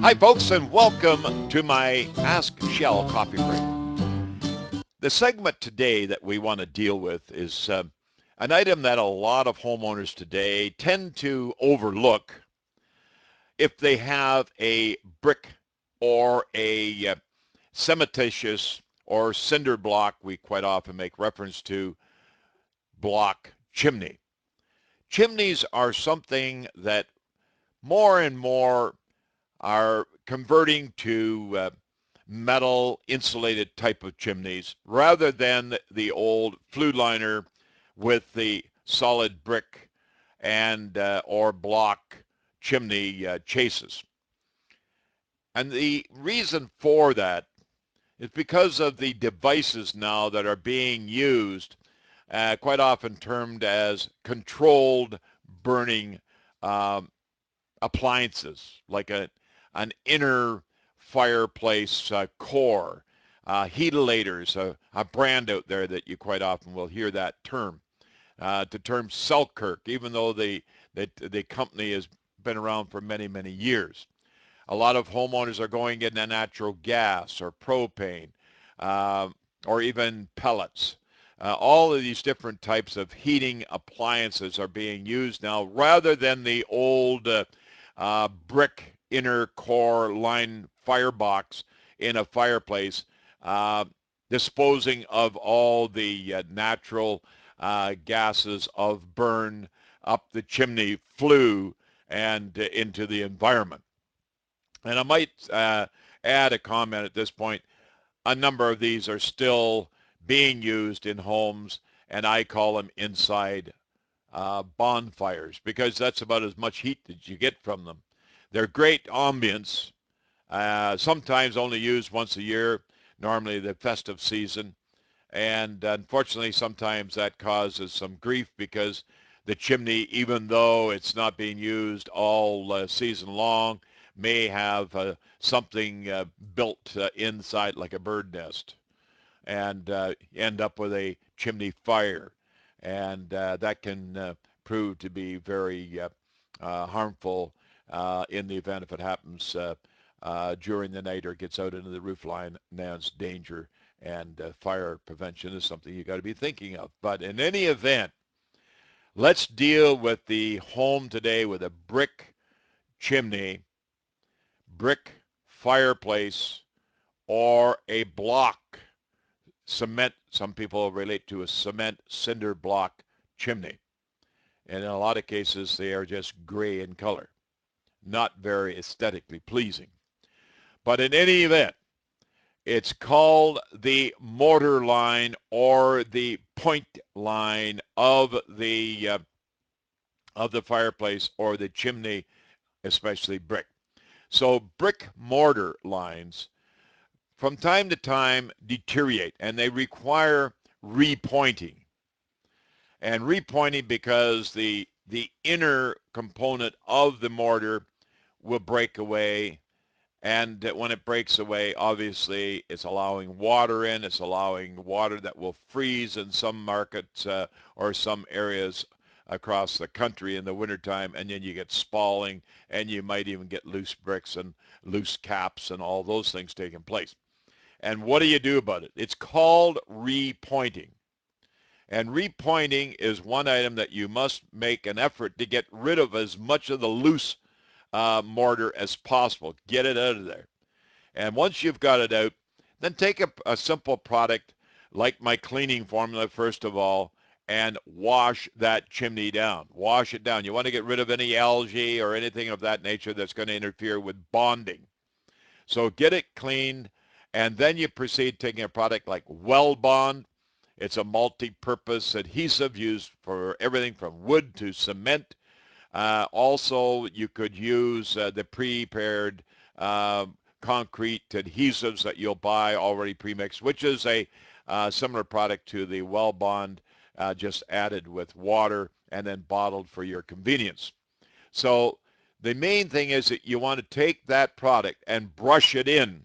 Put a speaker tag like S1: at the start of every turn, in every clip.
S1: Hi, folks, and welcome to my Ask Shell coffee break. The segment today that we want to deal with is an item that a lot of homeowners today tend to overlook if they have a brick or a cementitious or cinder block. We quite often make reference to block chimney. Chimneys are something that more and more are converting to metal insulated type of chimneys rather than the old flue liner with the solid brick and or block chimney chases. And the reason for that is because of the devices now that are being used, quite often termed as controlled burning um, appliances, like an inner fireplace core, heatilators, a brand out there that you quite often will hear that term. The term Selkirk, even though the company has been around for many, many years. A lot of homeowners are going into natural gas or propane uh, or even pellets. All of these different types of heating appliances are being used now rather than the old brick inner core line firebox in a fireplace, uh, disposing of all the natural gases of burn up the chimney flue and into the environment. And I might add a comment at this point. A number of these are still being used in homes, and I call them inside bonfires because that's about as much heat that you get from them. They're great ambience, sometimes only used once a year, normally the festive season. And unfortunately, sometimes that causes some grief because the chimney, even though it's not being used all season long, may have something built inside like a bird nest and end up with a chimney fire. And that can prove to be very harmful in the event if it happens during the night or gets out into the roof line. Now it's danger, and fire prevention is something you got to be thinking of. But in any event, let's deal with the home today with a brick chimney, brick fireplace, or a block cement. Some people relate to a cement cinder block chimney. And in a lot of cases, they are just gray in color, not very aesthetically pleasing. But in any event, it's called the mortar line or the point line of the fireplace or the chimney, especially brick. So brick mortar lines from time to time deteriorate and they require repointing. And repointing because the inner component of the mortar will break away. And when it breaks away, obviously, it's allowing water in. It's allowing water that will freeze in some markets or some areas across the country in the wintertime. And then you get spalling, and you might even get loose bricks and loose caps and all those things taking place. And what do you do about it? It's called repointing. And repointing is one item that you must make an effort to get rid of as much of the loose mortar as possible. Get it out of there. And once you've got it out, then take a simple product like my cleaning formula, first of all, and wash that chimney down. Wash it down. You want to get rid of any algae or anything of that nature that's going to interfere with bonding. So get it cleaned, and then you proceed taking a product like Well Bond. It's a multi-purpose adhesive used for everything from wood to cement. Also, you could use the prepared concrete adhesives that you'll buy already premixed, which is a similar product to the Well Bond, just added with water and then bottled for your convenience. So the main thing is that you want to take that product and brush it in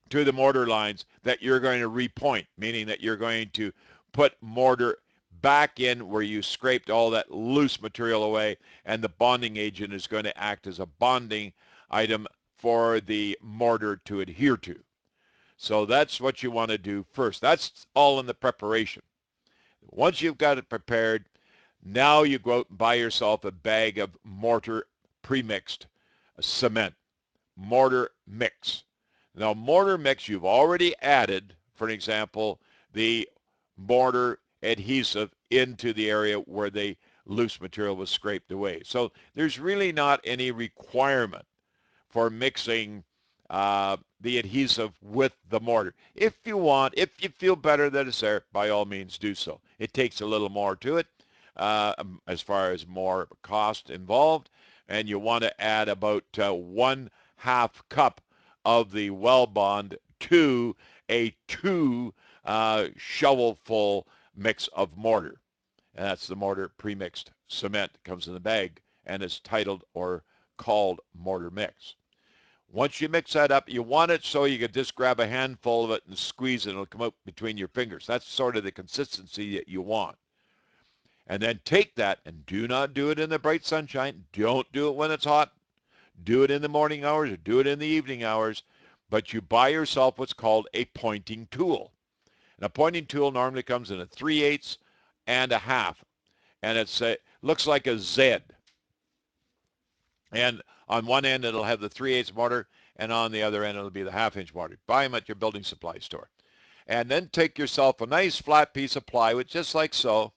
S1: to the mortar lines that you're going to repoint, meaning that you're going to put mortar back in where you scraped all that loose material away, and the bonding agent is going to act as a bonding item for the mortar to adhere to. So that's what you want to do first. That's all in the preparation. Once you've got it prepared, now you go out and buy yourself a bag of mortar pre-mixed cement, mortar mix. Now, mortar mix, you've already added, for an example, the mortar adhesive into the area where the loose material was scraped away. So there's really not any requirement for mixing the adhesive with the mortar. If you want, if you feel better that it's there, by all means do so. It takes a little more to it as far as more cost involved, and you want to add about 1/2 cup of the well bond to a 2 shovelful mix of mortar. And that's the mortar pre-mixed cement that comes in the bag and is titled or called mortar mix. Once you mix that up, you want it so you can just grab a handful of it and squeeze it. It'll come out between your fingers. That's sort of the consistency that you want. And then take that, and do not do it in the bright sunshine. Don't do it when it's hot. Do it in the morning hours or do it in the evening hours. But you buy yourself what's called a pointing tool. And a pointing tool normally comes in a 3/8 and a half. And it looks like a Z. And on one end, it'll have the 3/8 mortar, and on the other end, it'll be the 1/2-inch mortar. Buy them at your building supply store. And then take yourself a nice flat piece of plywood, just like so,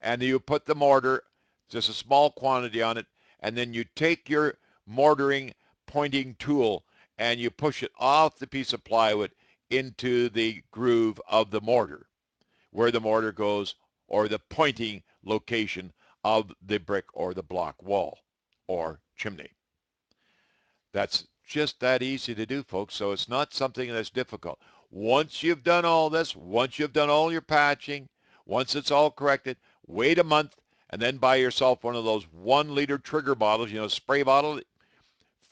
S1: and you put the mortar, just a small quantity on it, and then you take your mortaring pointing tool and you push it off the piece of plywood into the groove of the mortar, where the mortar goes, or the pointing location of the brick or the block wall or chimney. That's just that easy to do, folks, so it's not something that's difficult. Once you've done all this, once you've done all your patching, once it's all corrected, wait a month and then buy yourself one of those 1-liter trigger bottles, spray bottle.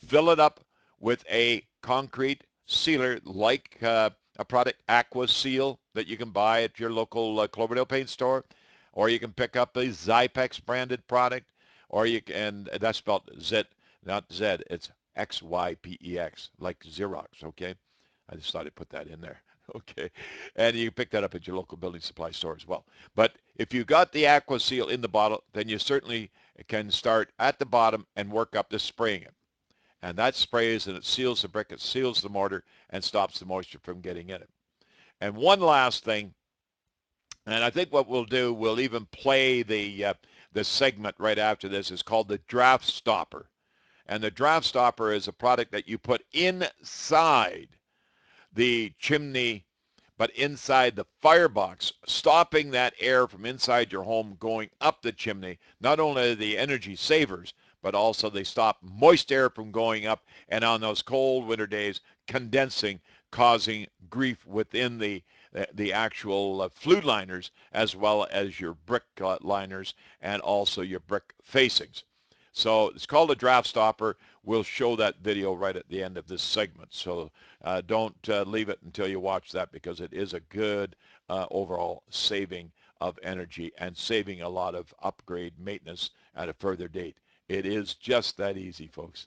S1: Fill it up with a concrete sealer like a product, Aqua Seal, that you can buy at your local Cloverdale paint store, or you can pick up a Zypex branded product, or you can, that's spelled Z, not Z, it's Xypex, like Xerox, okay? I just thought I'd put that in there. Okay, and you can pick that up at your local building supply store as well. But if you got the Aqua Seal in the bottle, then you certainly can start at the bottom and work up to spraying it. And that sprays and it seals the brick, it seals the mortar, and stops the moisture from getting in it. And one last thing, and I think what we'll do, we'll even play the segment right after this, is called the draft stopper. And the draft stopper is a product that you put inside the chimney, but inside the firebox, stopping that air from inside your home going up the chimney. Not only are the energy savers, but also they stop moist air from going up, and on those cold winter days, condensing, causing grief within the actual flue liners, as well as your brick liners and also your brick facings. So it's called a draft stopper. We'll show that video right at the end of this segment. So don't leave it until you watch that, because it is a good overall saving of energy and saving a lot of upgrade maintenance at a further date. It is just that easy, folks.